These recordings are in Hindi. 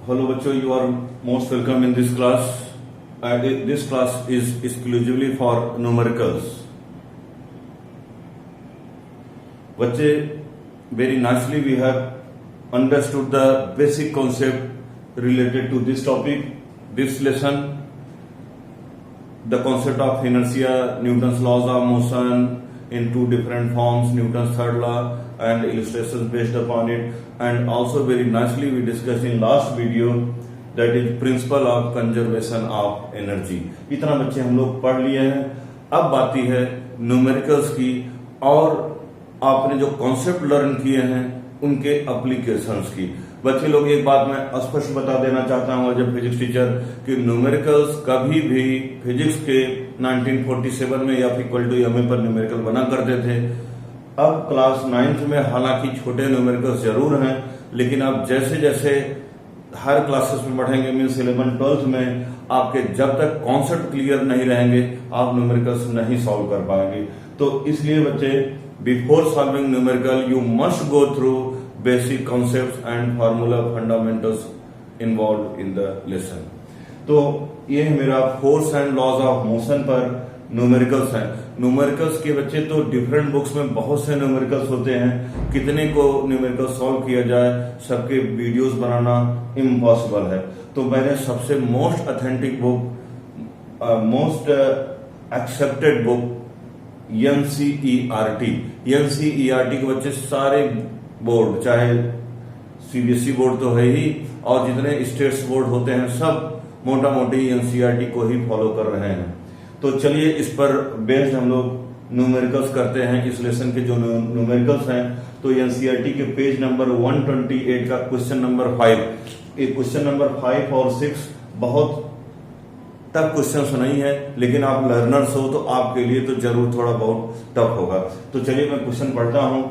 Hello बच्चों, you are most welcome in this class. This class is exclusively for numericals. बच्चे, very nicely we have understood the basic concept related to this topic, this lesson. The concept of inertia, Newton's laws of motion in two different forms, Newton's third law and illustrations based upon it, and also very nicely we discussed in last video that is principle of conservation of energy. इतना बच्चे हम लोग पढ़ लिए हैं. अब बात है न्यूमेरिकल्स की और आपने जो कॉन्सेप्ट लर्न किए हैं उनके एप्लीकेशंस की. बच्चे लोग एक बात मैं स्पष्ट बता देना चाहता हूं एज ए फिजिक्स टीचर कि न्यूमेरिकल्स कभी भी फिजिक्स के 1947 में या इक्वल टू एमए पर न्यूमेरिकल बना करते थे. अब क्लास 9th में हालांकि छोटे न्यूमेरिकल्स जरूर हैं, लेकिन अब जैसे जैसे हर क्लासेस में बढ़ेंगे, मीन्स 11 12th में आपके जब तक कॉन्सेप्ट क्लियर नहीं रहेंगे आप न्यूमेरिकल्स नहीं सॉल्व कर पाएंगे. तो इसलिए बच्चे before solving numerical you must go through basic concepts and formula fundamentals involve in the lesson. तो ये मेरा force and laws of motion पर न्यूमेरिकल्स हैं. न्यूमेरिकल्स के बच्चे तो डिफरेंट बुक्स में बहुत से न्यूमेरिकल्स होते हैं, कितने को न्यूमेरिकल सॉल्व किया जाए सबके वीडियोस बनाना इम्पॉसिबल है. तो मैंने सबसे most authentic book, most accepted book NCERT के बच्चे सारे बोर्ड, चाहे सीबीएसई बोर्ड तो है ही और जितने स्टेट्स बोर्ड होते हैं सब मोटा मोटी एनसीईआरटी को ही फॉलो कर रहे हैं. तो चलिए इस पर बेस्ड हम लोग न्यूमेरिकल्स करते हैं. इस लेसन के जो न्यूमेरिकल्स हैं तो एनसीईआरटी के पेज नंबर 128 का क्वेश्चन नंबर 5, ये क्वेश्चन नंबर 5 और 6 बहुत टफ क्वेश्चन नहीं है, लेकिन आप लर्नर्स हो तो आपके लिए तो जरूर थोड़ा बहुत टफ होगा. तो चलिए मैं क्वेश्चन पढ़ता हूं.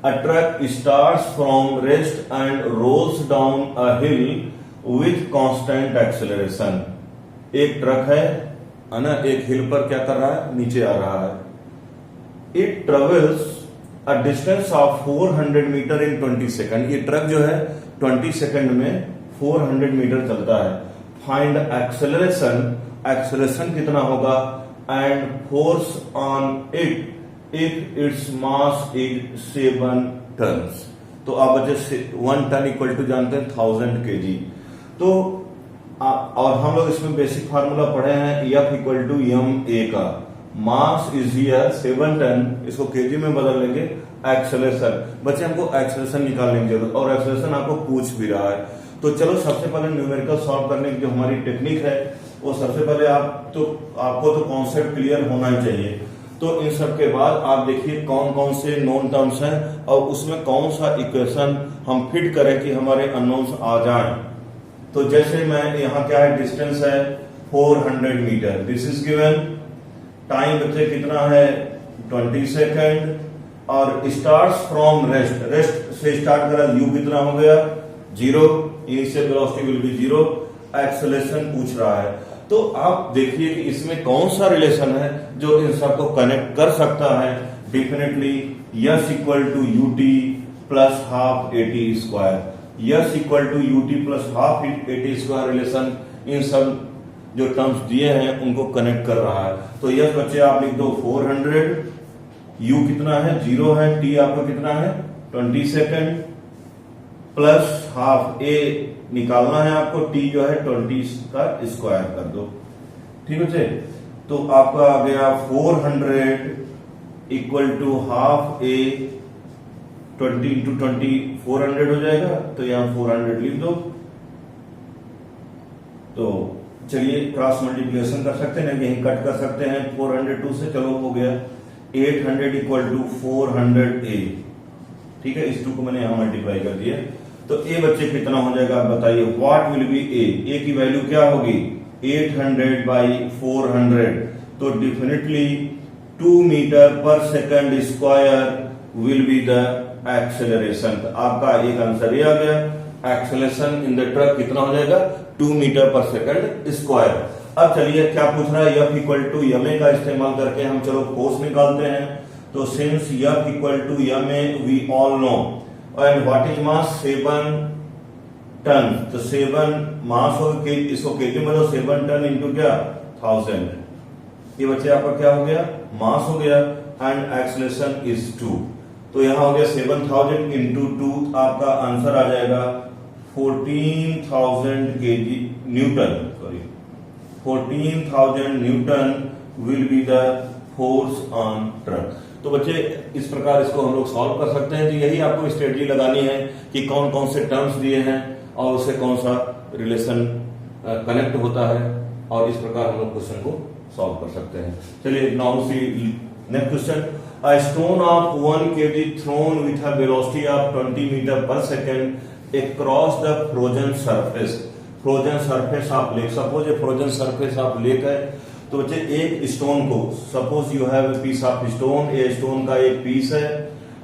A truck starts from rest and rolls down a hill with constant acceleration. एक ट्रक है ना, एक हिल पर क्या कर रहा है, नीचे आ रहा है. It travels a distance of 400 metre in 20 second. ये ट्रक जो है 20 सेकंड में 400 मीटर चलता है. फाइंड एक्सेलरेशन कितना होगा and force on it if it's mass is 7 tons. तो आप बच्चे 1 टन इक्वल टू जानते हैं 1000 kg. तो और हम लोग इसमें बेसिक फार्मूला पढ़े हैं F equal to M A का. मास इज हियर 7 टन, इसको केजी में बदल लेंगे. एक्सेलरेशन बच्चे हमको एक्सेलरेशन निकालने की जरूरत, और एक्सेलरेशन आपको पूछ भी रहा है. तो चलो सबसे पहले न्यूमेरिकल सॉल्व करने की जो हमारी टेक्निक है वो सबसे पहले आपको तो कॉन्सेप्ट क्लियर होना ही चाहिए. तो इन सब के बाद आप देखिए कौन कौन से नोन टर्म्स हैं और उसमें कौन सा इक्वेशन हम फिट करें कि हमारे अननोन्स आ जाएं. तो जैसे मैं यहाँ क्या है, डिस्टेंस है 400 metre, this is given. Time बच्चे कितना है 20 सेकेंड, और स्टार्ट्स फ्रॉम रेस्ट से स्टार्ट करा. यू कितना हो गया 0, initial velocity will be 0. Acceleration पूछ रहा है. तो आप देखिए कि इसमें कौन सा रिलेशन है जो इन सबको कनेक्ट कर सकता है. Definitely s equal to u t plus half a t square. S equal to u t plus half a t square relation इन सब जो टर्म्स दिए हैं उनको कनेक्ट कर रहा है. तो यस बच्चे आप लिख दो 400, यू कितना है 0 है, टी आपका कितना है 20 सेकेंड प्लस हाफ ए निकालना है आपको, टी जो है 20 का स्क्वायर कर दो. ठीक है. तो आपका आ गया 400 equal to half a 20 into 20 400 हो जाएगा. तो यहां 400 लिख दो. तो चलिए क्रॉस मल्टीप्लिकेशन कर सकते हैं, यहीं कट कर सकते हैं 402 से. चलो हो गया 800 इक्वल टू 400 ए. ठीक है, इस 2 को मैंने यहां मल्टीप्लाई कर दिया. तो ए बच्चे कितना हो जाएगा आप बताइए. व्हाट विल बी ए की वैल्यू क्या होगी 800 बाई 400. तो definitely 2 metre per second square will be the acceleration. तो आपका एक आंसर ये आ गया. एक्सेलरेशन इन द ट्रक कितना हो जाएगा 2 मीटर पर सेकंड स्क्वायर. अब चलिए क्या पूछ रहा है, F equal to M A का इस्तेमाल करके हम चलो फोर्स निकालते हैं. तो since F equal to M A we all know, and what is mass 7 ton, तो 7 मास हो के इसको केजी में 7 टन इंटू क्या 1000, ये बच्चे आपका क्या हो गया मास हो गया, एंड एक्सेलरेशन इज 2, तो यहां हो गया 7000 इंटू 2, आपका आंसर आ जाएगा 14,000 KG Newton, sorry 14,000 Newton will be the force on truck. तो बच्चे इस प्रकार इसको हम लोग सॉल्व कर सकते हैं। तो यही आपको स्ट्रेटजी लगानी है कि कौन कौन से टर्म्स दिए हैं और उससे कौन सा रिलेशन कनेक्ट होता है, और इस प्रकार हम लोग क्वेश्चन को सॉल्व कर सकते हैं। चलिए now see next question, a stone of 1 kg thrown with a velocity of 20 metre per second across the frozen surface, frozen surface of lake, suppose ये फ्रोजन सरफेस ऑफ लेक है, तो बच्चे एक स्टोन को, suppose you have a piece of stone, ये स्टोन का एक पीस है,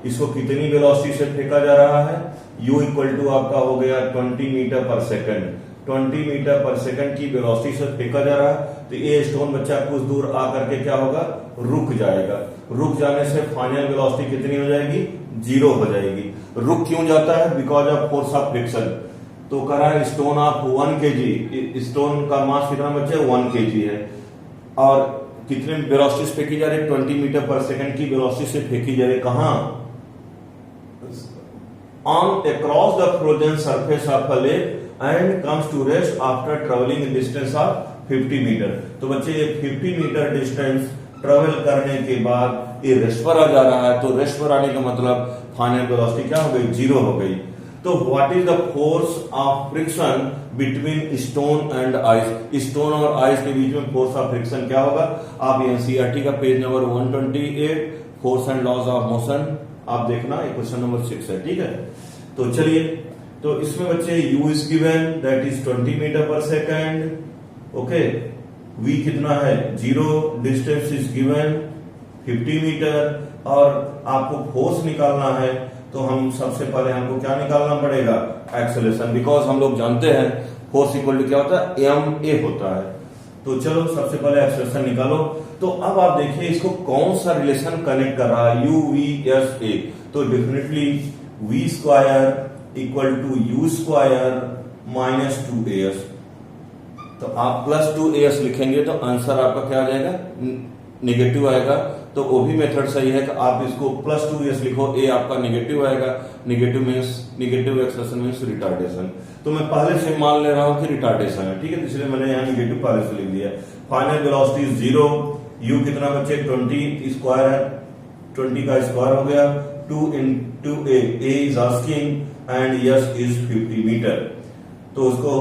इसको कितनी वेलोसिटी से फेंका जा रहा है, u इक्वल टू आपका हो गया 20 metre per second, 20 metre per second की वेलोसिटी से फेंका जा रहा है, तो ये स्टोन बच्चा कुछ दूर आकर के क्या होगा रुक जाएगा, रुक जाने से फाइनल वेलोसिटी कितनी हो जाएगी 0 हो जाएगी। रुक क्यों जाता है, because of force of friction. तो कह रहा है स्टोन ऑफ 1 kg, स्टोन का मास कितना बच्चे 1 kg है, और कितने वेलोसिटी से फेंकी जा रही है 20 मीटर पर सेकंड की वेलोसिटी से फेंकी जा रही है, कहां on across the frozen surface of a lake and comes to rest after travelling distance of 50 metre. तो बच्चे ये 50 मीटर डिस्टेंस ट्रेवल करने के बाद ये रेस्ट पर आ जा रहा है, तो रेस्ट पर आने का मतलब फाइनल वेलोसिटी क्या हो गई 0 हो गई। तो what is the force of friction between stone and ice, stone और आइस के बीच में फोर्स ऑफ फ्रिक्शन क्या होगा, आप एनसीईआरटी का page number 128 force and laws of motion आप देखना, ये क्वेश्चन नंबर 6 है, ठीक है। तो चलिए, तो इसमें बच्चे u is given that is 20 metre per second, okay, v कितना है 0, डिस्टेंस इज गिवन 50 मीटर, और आपको फोर्स निकालना है, तो हम सबसे पहले हमको क्या निकालना पड़ेगा एक्सेलरेशन, बिकॉज हम लोग जानते हैं फोर्स इक्वल टू क्या होता है ma होता है। तो चलो सबसे पहले एक्सेलरेशन निकालो। तो अब आप देखिए इसको कौन सा रिलेशन कनेक्ट कर रहा है, u v s a, तो definitely v square equal to u square minus 2as, तो आप प्लस 2as लिखेंगे तो आंसर आपका क्या आ जाएगा नेगेटिव आएगा। तो वो भी मेथड सही है कि आप इसको प्लस 2s लिखो, a आपका नेगेटिव आएगा, negative means negative acceleration means retardation. तो मैं पहले से मान ले रहा हूं कि रिटार्डेशन है, ठीक है, इसलिए मैंने यहाँ नेगेटिव पहले से लिख दिया। फाइनल वेलोसिटी 0, u कितना बच्चे 20 स्क्वायर है, 20 का स्क्वायर हो गया, 2 into a is asking and s is 50 metre. तो उसको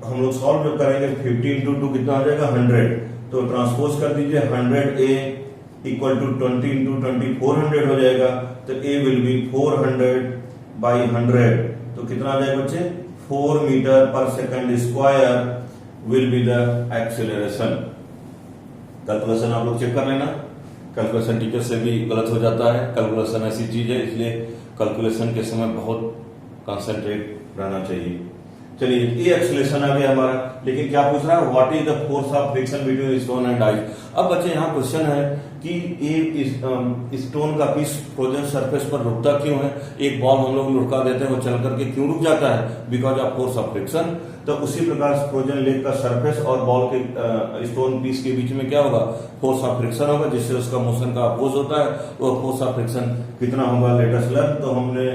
हम लोग सॉल्व जब करेंगे 50 into 2 कितना हो जाएगा 100, तो ट्रांसपोज कर दीजिए 100a इक्वल टू 20 into 20 400 हो जाएगा, तो a विल बी 400 by 100, तो कितना आ जाएगा बच्चे 4 metre per second square will be the acceleration. Calculation आप लोग चेक कर लेना, कैलकुलेशन टीचर से भी गलत हो जाता है, कैलकुलेशन ऐसी चीज है, इसलिए कैलकुलेशन के समय बहुत कंसंट्रेट रहना चाहिए। चलिए ये एक्सेलरेशन आ गया हमारा, लेकिन क्या पूछ रहा है what is the force of friction between stone and ice. अब बच्चे यहाँ क्वेश्चन है कि ये स्टोन का पीस फ्रोजन सरफेस पर रुकता क्यों है, एक बॉल हम लोग लुढ़का देते हैं वो चल करके क्यों रुक जाता है, because of force of friction. तो उसी प्रकार फ्रोजन लेक का सरफेस और बॉल के स्टोन पीस के बीच में क्या होगा फोर्स ऑफ फ्रिक्शन होगा, जिससे उसका मोशन का अपोज होता है, वो फोर्स ऑफ फ्रिक्शन कितना होगा लेट अस लर्न। तो हमने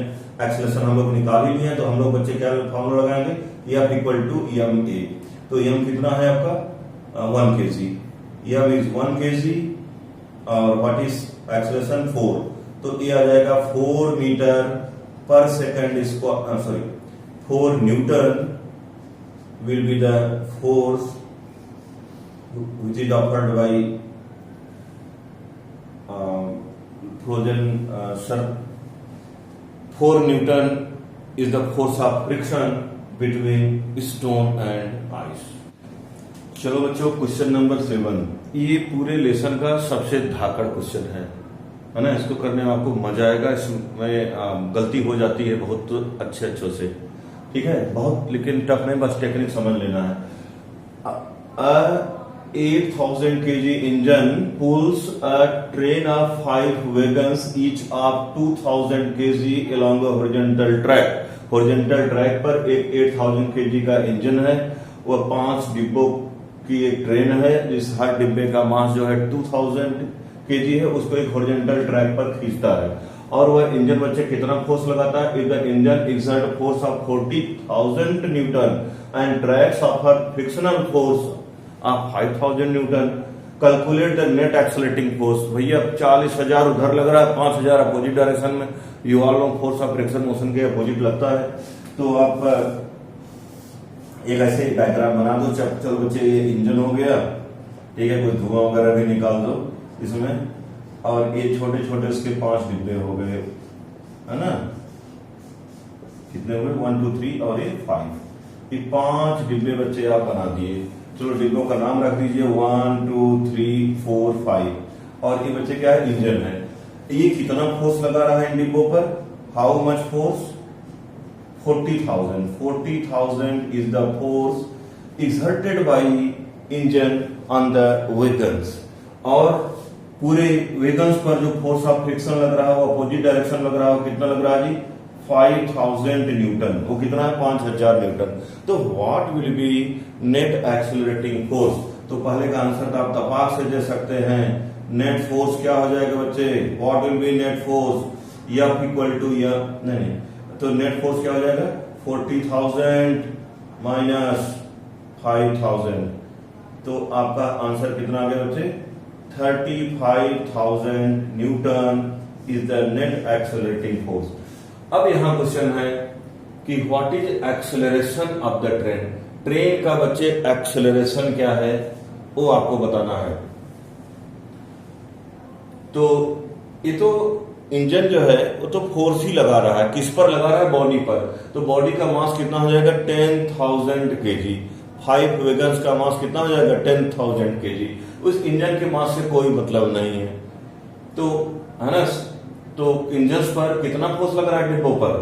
एक्सेलरेशन हम लोग निकाल ही लिया, तो हम लोग बच्चे क्या फॉर्मूला लगाएंगे F इक्वल टू ma, तो m कितना है आपका 1 kg, m इज 1 kg और व्हाट इज एक्सेलरेशन 4, तो ये आ जाएगा 4 metre per second square, sorry 4 Newton will be the force which is offered by frozen 4 Newton is the force of friction between stone and ice। चलो बच्चों क्वेश्चन नंबर 7, ये पूरे लेसन का सबसे धाकड़ क्वेश्चन है ना, इसको करने में आपको मजा आएगा, इसमें गलती हो जाती है बहुत अच्छे से, ठीक है, बहुत लेकिन टफ नहीं, बस टेक्निक समझ लेना है। 8,000 kg engine pools a train of 5 wagons each of 2,000 kg along a horizontal track horizontal track पर एक 8000 केजी का इंजन है, वह 5 डिब्बों की एक ट्रेन है, जिस हर डिब्बे का मास जो है 2000 केजी है, उसको एक हॉरिजॉन्टल ट्रैक पर खींचता है। और वह इंजन बच्चे कितना फोर्स लगाता है? If the engine exert force of 40,000 Newton and tracks offer frictional force of 5000 Newton, calculate the net accelerating force. भैया 40,000 उधर लग रहा है, 5,000 अपोजिट डायरेक्शन में, you all know force of friction motion के अपोजिट लगता है। तो आप एक ऐसे डायग्राम बना दो। चलो बच्चे, ये इंजन हो गया, ठीक है, कोई धुआं वगैरह भी निकाल दो इसमें, और ये छोटे छोटे उसके 5 डिब्बे हो गए, है ना, कितने हो गए? 1 2 3 और ये 5, ये 5 डिब्बे बच्चे आप बना दिए। चलो डिब्बों का नाम रख दीजिए 1 2 3 4 5, और ये बच्चे क्या है? इंजन है। ये कितना फोर्स लगा रहा है इन डिब्बों पर? How much force? 40,000। 40,000 is the force exerted by engine on the wagons। और पूरे वेगन्स पर जो फोर्स ऑफ फ्रिक्शन लग रहा है वो अपोजिट डायरेक्शन लग रहा है, कितना लग रहा है जी? 5000 न्यूटन। वो कितना है? 5000 न्यूटन। तो what will be net accelerating force? तो पहले का आंसर तो आप तपाक से दे सकते हैं। नेट फोर्स क्या हो जाएगा बच्चे? What will be net force? F equal to नहीं, तो नेट फोर्स क्या हो जाएगा? 40,000 माइनस 5,000। तो आपका आंसर कितना आ गया बच्चे? 35,000 Newton is the net accelerating force. अब यहां क्वेश्चन है कि what is acceleration of the train? Train का बच्चे एक्सेलरेशन क्या है वो आपको बताना है। तो ये तो इंजन जो है वो तो फोर्स ही लगा रहा है, किस पर लगा रहा है? बॉडी पर। तो बॉडी का मास कितना हो जाएगा? 10,000 केजी। 5 वेगन्स का मास कितना हो जाएगा? 10,000 केजी। उस इंजन के मास से कोई मतलब नहीं है, तो है ना। तो इंजन पर कितना फोर्स लग रहा है? डिब्बों पर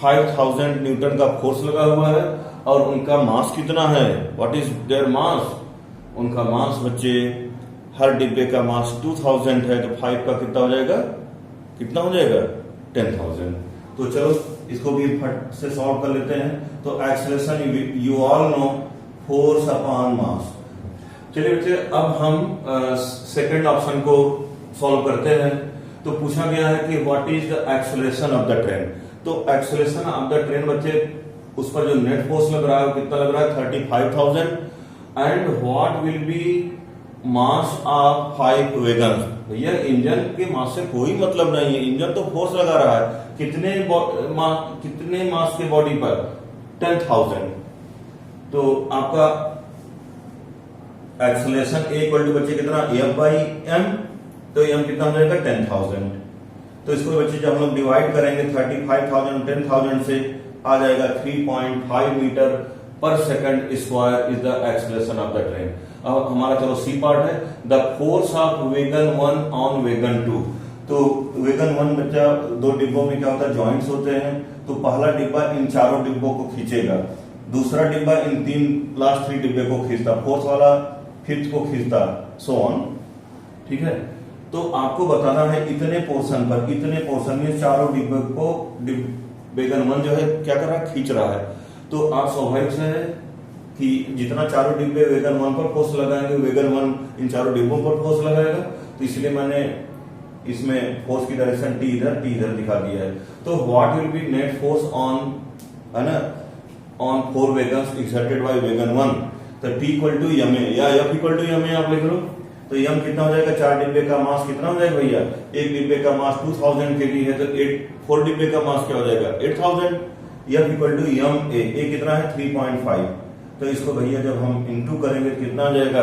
5,000 न्यूटन का फोर्स लगा हुआ है, और उनका मास कितना है? What is their mass? उनका मास बच्चे, हर डिब्बे का मास 2000 है, तो 5 का कितना हो जाएगा? कितना हो जाएगा? 10,000। तो चलो इसको भी फट से सॉल्व कर लेते हैं। तो acceleration you all know, force upon mass. चलिए बच्चे, अब हम सेकंड ऑप्शन को सॉल्व करते हैं। तो पूछा गया है कि what is the acceleration of the train. तो एक्सेलरेशन ऑफ द ट्रेन बच्चे, उस पर जो नेट फोर्स लग रहा है कितना लग रहा है? 35,000। And what will B mass of 5 vegans. भैया इंजन के मास से कोई मतलब नहीं है, इंजन तो फोर्स लगा रहा है कितने मास के बॉडी पर? 10,000। तो आपका एक्सेलरेशन ए इक्वल टू बच्चे कितना? F by M. तो एम कितना हो जाएगा? 10,000। तो इसको बच्चे जब हम लोग डिवाइड करेंगे 35,000 10,000 से, आ जाएगा 3.5 metre per second square is the acceleration of the train. अब हमारा चलो सी पार्ट है, the force of wagon 1 on wagon 2। तो वेगन 1 बच्चा 2 डिब्बों में क्या होता है? जॉइंट्स होते हैं। तो पहला डिब्बा इन चारों डिब्बों को खींचेगा, दूसरा डिब्बा इन 3 लास्ट 3 डिब्बे को खींचता, फोर्थ वाला 5th को खींचता, सो ऑन। ठीक है। तो आपको बताना है इतने पोर्शन में चारों डिब्बे को वेगन 1 जो है क्या कर रहा है? खींच रहा है। तो आप स्वाभाविक से है कि जितना चारों डिब्बे वेगन 1 पर फोर्स लगाएंगे, वेगन 1 इन चारों डिब्बों पर फोर्स लगाएगा। तो इसलिए मैंने इसमें फोर्स की डायरेक्शन टी इधर दिखा दिया है। तो what will be net force on, है ना, on 4 wagons exerted by wagon 1। तो T equal to M A या F equal to M A आप लिख लो। तो एम कितना हो जाएगा? 4 डिब्बे का मास कितना हो जाएगा भैया? एक डिब्बे का मास 2000 केजी है, तो 4 डिब्बे का मास क्या हो जाएगा? 8000। F equal to M A कितना है? 3.5। तो इसको भैया जब हम इंटू करेंगे कितना आ जाएगा?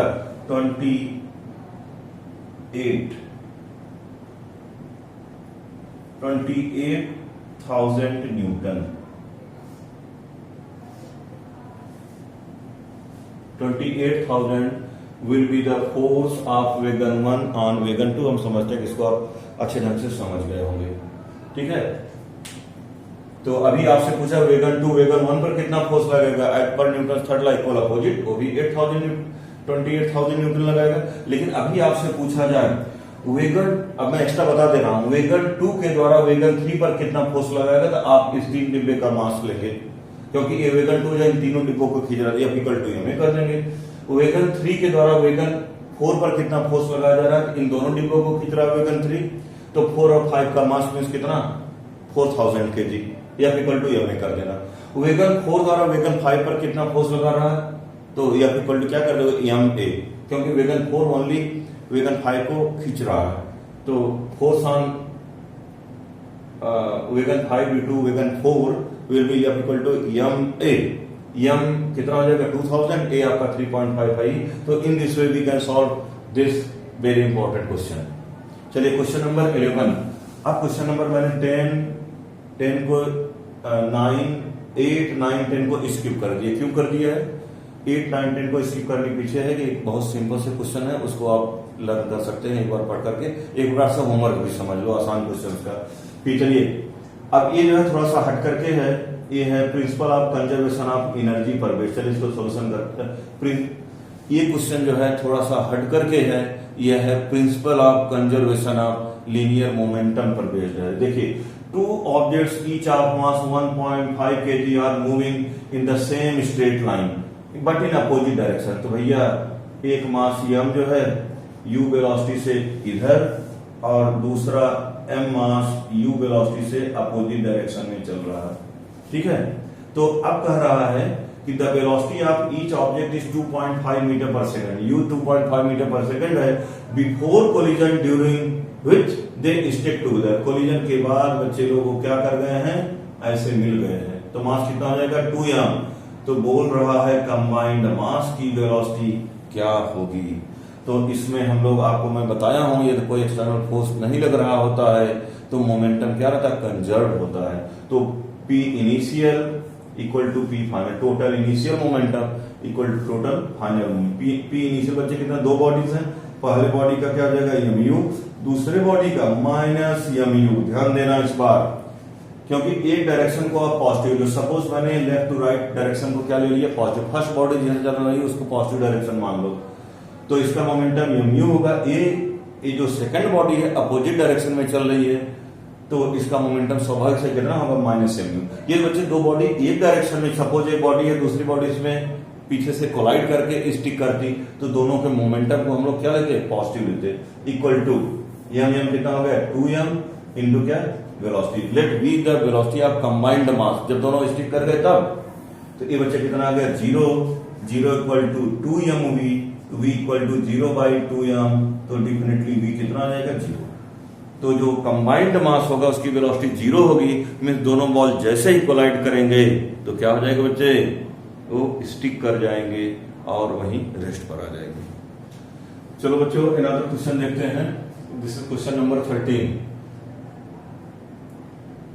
28,000 newton. 28,000 will be the force of wagon 1 on wagon 2। हम समझते हैं कि इसको आप अच्छे ढंग से समझ गए होंगे। ठीक है। तो अभी आपसे पूछा वेगन 2 वेगन 1 पर कितना फोर्स लगेगा? एट पर न्यूटन थर्ड ला इक्वल अपोजिट, वो भी 28,000 न्यूटन लगाएगा। लेकिन अभी आपसे पूछा जाए वेगन, अब मैं एक्स्ट्रा बता दे रहा हूं, वेगन 2 के द्वारा वेगन 3 पर कितना फोर्स लगाएगा, तो आप इस 3 डिब्बे का मास लेंगे, क्योंकि ये वेगन 2 जो इन तीनों डिब्बों को खींच रहा है, इक्वल टू में कर देंगे। वेगन 3 के द्वारा वेगन 4 पर कितना फोर्स लगाया जा रहा है, इन दोनों डिब्बों को खींच रहा है वेगन 3, तो 4 और 5 का मास मीन्स कितना 4000 kg, इक्वल टू में कर देना। वेगन 4 द्वारा वेगन 5 पर कितना फोर्स लगा रहा है, तो इक्वल टू क्या कर दोगे ma, क्योंकि वेगन 4 ओनली वेगन 5 को खींच रहा है, तो force on wagon 5 due wagon 4 will be equal to ma, कितना हो जाएगा 2000, a आपका 3.55। तो in this way we can solve this very important question. चलिए क्वेश्चन नंबर 11। अब क्वेश्चन नंबर मैंने 10 को 9, 8, 9, 10 को स्किप कर दिया। क्यों कर दिया है? 8, 9, 10 को स्किप करने के पीछे है कि बहुत सिंपल से क्वेश्चन है, उसको आप लर्न कर सकते हैं एक बार पढ़ करके, एक बार से होमवर्क भी समझ लो आसान क्वेश्चन का। फिर चलिए अब ये जो है थोड़ा सा हट करके है, ये है principle of conservation of energy पर बेस्ड। चलिए इसको सोल्यूशन करते हैं। ये क्वेश्चन जो है थोड़ा सा हट करके है, ये है principle of conservation of linear momentum पर बेस्ड है। देखिए, 2 objects each of mass 1.5 kg are moving in the same straight line but in opposite direction। तो भैया एक मास m जो है u वेलोसिटी से इधर और दूसरा m मास u वेलोसिटी से अपोजिट डायरेक्शन में चल रहा है, ठीक है। तो अब कह रहा है कि the velocity of each object is 2.5 metre per second, u 2.5 metre per second है, before collision during which they stick together. Collision के बाद बच्चे लोग क्या कर गए हैं, ऐसे मिल गए हैं। तो मास कितना हो जाएगा 2m। तो बोल रहा है कंबाइंड मास की वेलोसिटी क्या होगी। तो इसमें हम लोग आपको मैं बताया हूं, यदि कोई एक्सटर्नल फोर्स नहीं लग रहा होता है तो मोमेंटम क्या रहता है, कंजर्व होता है। तो P initial equal to P final, total initial momentum equal to total final momentum. P initial बच्चे कितना, 2 बॉडीज हैं, पहले बॉडी का क्या हो जाएगा mu, दूसरे बॉडी का माइनस mu। ध्यान देना इस बार, क्योंकि एक डायरेक्शन को आप पॉजिटिव, जो सपोज मैंने लेफ्ट टू राइट डायरेक्शन को क्या ले लिया पॉजिटिव, फर्स्ट बॉडी जिसे चल रही है उसको पॉजिटिव डायरेक्शन मान लो, तो इसका मोमेंटम mu होगा। ये जो सेकंड बॉडी है अपोजिट डायरेक्शन में चल रही है, तो इसका मोमेंटम स्वाभाविक से कितना होगा -mu। ये बच्चे 2 बॉडी एक डायरेक्शन में, सपोज एक बॉडी है, दूसरी बॉडी इसमें पीछे से कोलाइड करके स्टिक करती, तो दोनों के मोमेंटम को हम लोग क्या लेते हैं, पॉजिटिव लेते, इक्वल टू m कितना हो गया 2m इंटू क्या velocity. Let be the velocity of combined mass, जब दोनों स्टिक कर गए तब, तो ये बच्चे कितना आ गया 0 equal to 2mv, v equal to 0/2m, तो डेफिनेटली v कितना आ जाएगा 0। तो जो कंबाइंड मास होगा उसकी वेलोसिटी 0 होगी, मींस दोनों बॉल जैसे ही कोलाइड करेंगे तो क्या हो जाएगा बच्चे, वो स्टिक कर जाएंगे और वहीं रेस्ट पर आ जाएंगे। चलो बच्चों अनदर क्वेश्चन देखते हैं। This is question number 13।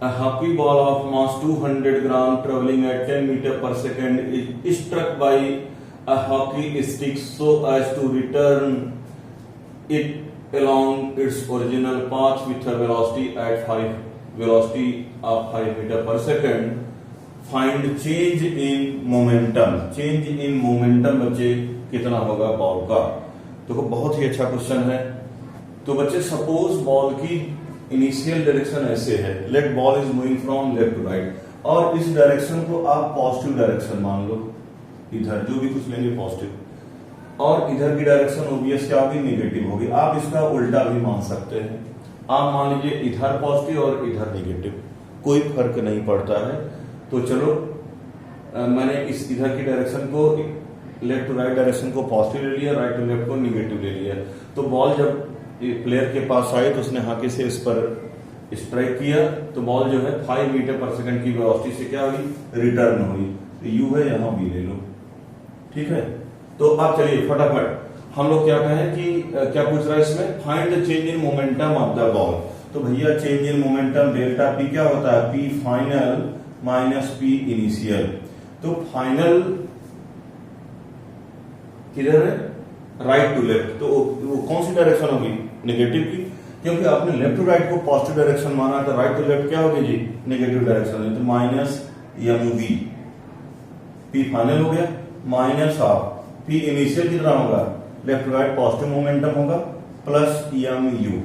A hockey ball of mass 200 gram traveling at 10 meter per second is struck by a hockey stick so as to return it along its original path with a velocity of 5 meter per second. Find change in momentum। Change in momentum बच्चे कितना होगा बॉल का। देखो बहुत ही अच्छा क्वेश्चन है। तो बच्चे सपोज बॉल की इनिशियल डायरेक्शन ऐसे है, let ball is moving from left to right, और इस डायरेक्शन को आप पॉजिटिव डायरेक्शन मान लो, इधर जो भी कुछ लेंगे पॉजिटिव, और इधर की डायरेक्शन ओबियस क्या होगी, नेगेटिव होगी। आप इसका उल्टा भी मान सकते हैं, आप मान लीजिए इधर पॉजिटिव और इधर नेगेटिव, कोई फर्क नहीं पड़ता है। तो चलो मैंने इस इधर की डायरेक्शन को, लेफ्ट टू राइट डायरेक्शन को पॉजिटिव ले लिया, राइट टू लेफ्ट को नेगेटिव ले लिया। तो बॉल जब प्लेयर के पास आई तो उसने हॉकी से इस पर स्ट्राइक किया, तो बॉल जो है 5 मीटर पर सेकंड की वेलोसिटी से क्या हुई, रिटर्न हुई। तो यू है, यहां भी ले लो, ठीक है। तो अब चलिए फटाफट हम लोग क्या कहें कि क्या पूछ रहा है इसमें, find the change in momentum of the ball. तो भैया change in momentum delta P क्या होता है, P final minus P initial. तो फाइनल किधर है, राइट टू लेफ्ट, तो वो कौन सी डायरेक्शन होगी, नेगेटिव की, क्योंकि आपने लेफ्ट टू राइट को पॉजिटिव डायरेक्शन माना, तो राइट टू लेफ्ट क्या होगी जी, नेगेटिव डायरेक्शन है। तो माइनस mv, पी फाइनल हो गया, माइनस ऑफ पी इनिशियल कितना होगा, left to right positive momentum होगा, प्लस एम यू।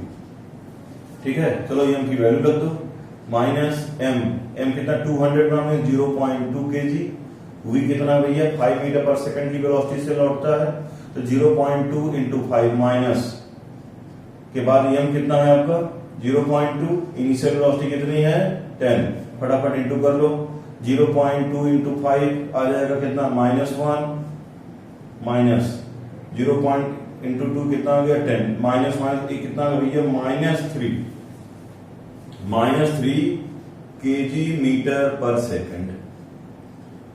ठीक है, चलो एम की वैल्यू रख दो, माइनस एम कितना 200 ग्राम है, 0.2 kg। वी कितना भैया 5 मीटर पर सेकंड की वेलोसिटी से लौटता है, तो 0.2 इंटू 5 माइनस के बाद एम कितना है आपका 0.2, इनिशियल वेलोसिटी कितनी है 10, फटाफट इंटू कर लो, 0.2 इंटू 5 आ जाएगा कितना -1, माइनस 0 इंटू 2 कितना हो गया 10, माइनस कितना हो गया -3 kg metre per second,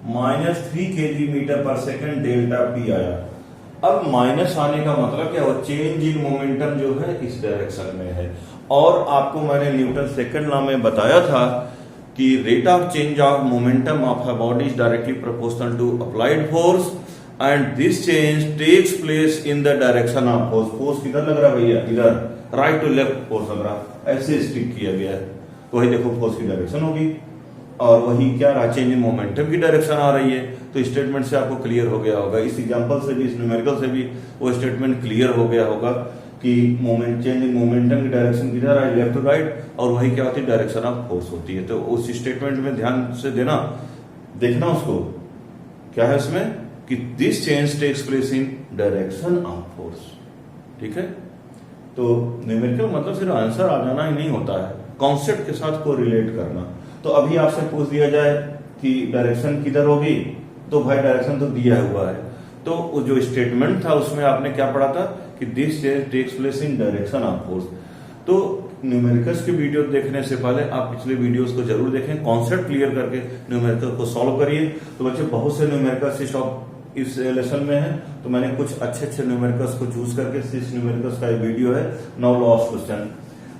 -3 kg metre per second delta P आया। अब माइनस आने का मतलब क्या हो, चेंज इन मोमेंटम जो है इस डायरेक्शन में है। और आपको मैंने न्यूटन सेकंड लॉ में बताया था कि rate of change of momentum of a body is directly proportional to applied force and this change takes place in the direction of force. Force किधर लग रहा है भैया, इधर, राइट टू लेफ्ट फोर्स लग रहा, ऐसे स्टिक किया गया है, तो वही देखो फोर्स की डायरेक्शन होगी, और वही क्या रहा, चेंज इन मोमेंटम की डायरेक्शन आ रही है। तो स्टेटमेंट से आपको क्लियर हो गया होगा, इस एग्जांपल से भी, इस न्यूमेरिकल से भी वो स्टेटमेंट क्लियर हो गया होगा कि मोमेंट चेंज इन मोमेंटम की डायरेक्शन किधर है, लेफ्ट टू राइट, और वही क्या होती है, डायरेक्शन ऑफ फोर्स होती है। तो उस स्टेटमेंट में ध्यान से देना, देखना उसको, क्या है उसमें कि this change takes place in direction of force. ठीक है, तो न्यूमेरिकल मतलब सिर्फ आंसर आ जाना ही नहीं होता है, कॉन्सेप्ट के साथ को रिलेट करना। तो अभी आपसे पूछ दिया जाए कि डायरेक्शन किधर होगी, तो भाई डायरेक्शन तो दिया हुआ है, तो जो स्टेटमेंट था उसमें आपने क्या पढ़ा था कि this change takes place in direction of force. तो न्यूमेरिकल्स की वीडियो देखने से पहले आप पिछले वीडियोस को जरूर देखें, कॉन्सेप्ट क्लियर करके न्यूमेरिकल को सॉल्व करिए। तो बच्चे बहुत से न्यूमेरिकल्स इस लेसन में है, तो मैंने कुछ अच्छे न्यूमेरिकल्स को चूज करके इस न्यूमेरिकल्स का वीडियो है। Now last question,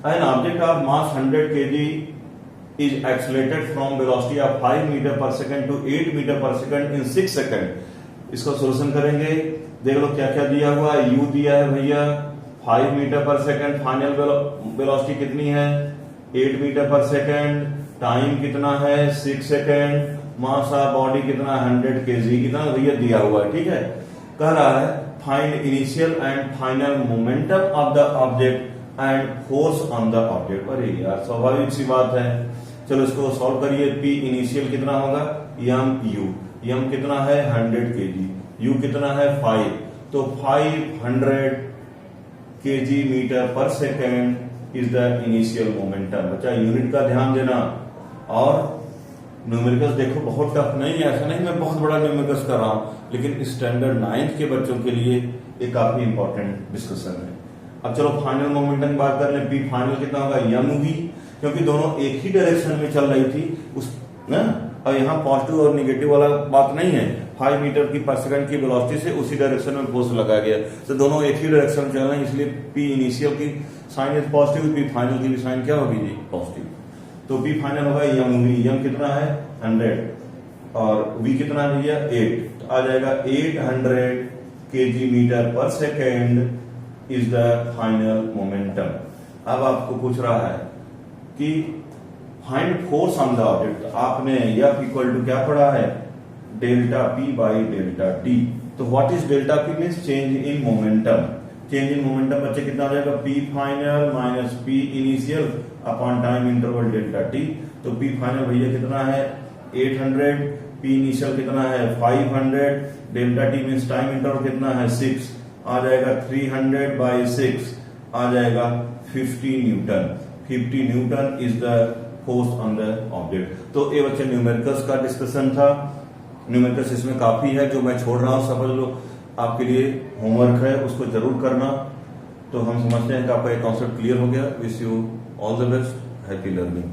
an object of mass 100 kg is accelerated from velocity of 5 metre per second to 8 metre per second in 6 second. इसका सोल्यूशन करेंगे, देख लो क्या क्या दिया हुआ है। u दिया है भैया 5 metre per second, final velocity कितनी है 8 मीटर पर सेकंड, टाइम कितना है 6 सेकंड, मास ऑफ बॉडी कितना 100 kg, कितना भैया दिया हुआ है। ठीक है, कह रहा है find initial and final momentum of the object and force on the object. अरे यार स्वाभाविक सी बात है, चलो इसको सॉल्व करिए। P इनिशियल कितना होगा m कितना है 100 kg, u कितना है 5, तो 500 kg metre per second is the initial momentum. बच्चा यूनिट का ध्यान देना, और न्यूमेरिकल्स देखो बहुत टफ नहीं है, ऐसा नहीं मैं बहुत बड़ा न्यूमेरिकल्स कर रहा हूं, लेकिन स्टैंडर्ड 9th के बच्चों के लिए एक काफी इंपॉर्टेंट डिस्कशन है। अब चलो फाइनल मोमेंटम की बात कर लें। P फाइनल कितना होगा mv, क्योंकि दोनों एक ही डायरेक्शन में चल रही थी उस ना, और यहाँ पॉजिटिव और निगेटिव वाला बात नहीं है, 5 मीटर की पर सेकंड की वेलोसिटी से उसी डायरेक्शन में फोर्स लगाया गया, तो दोनों एक ही डायरेक्शन में चल रहे हैं, इसलिए P इनिशियल की sign is positive, P final की भी साइन क्या होगी जी पॉजिटिव। तो P फाइनल होगा m कितना है 100 और v कितना है भैया 8, तो आ जाएगा 800 kg metre per second is the final momentum. अब आपको पूछ रहा है कि find force on the object, आपने F इक्वल टू क्या पढ़ा है delta P by delta T। तो what is delta P means change in momentum. Change in momentum बच्चे कितना आ जाएगा P final minus P initial upon time interval delta T। तो P फाइनल भैया कितना है 800, P इनिशियल कितना है 500, delta T means time interval कितना है 6, आ जाएगा 300 बाई 6 आ जाएगा 50 Newton. 50 Newton is the force on the object. तो ये बच्चे न्यूमेरिकल्स का डिस्कशन था। न्यूमेरिकल्स इसमें काफी है जो मैं छोड़ रहा हूं, समझ लो आपके लिए होमवर्क है, उसको जरूर करना। तो हम समझते हैं कि आपका एक कॉन्सेप्ट क्लियर हो गया। Wish you all the best, happy learning.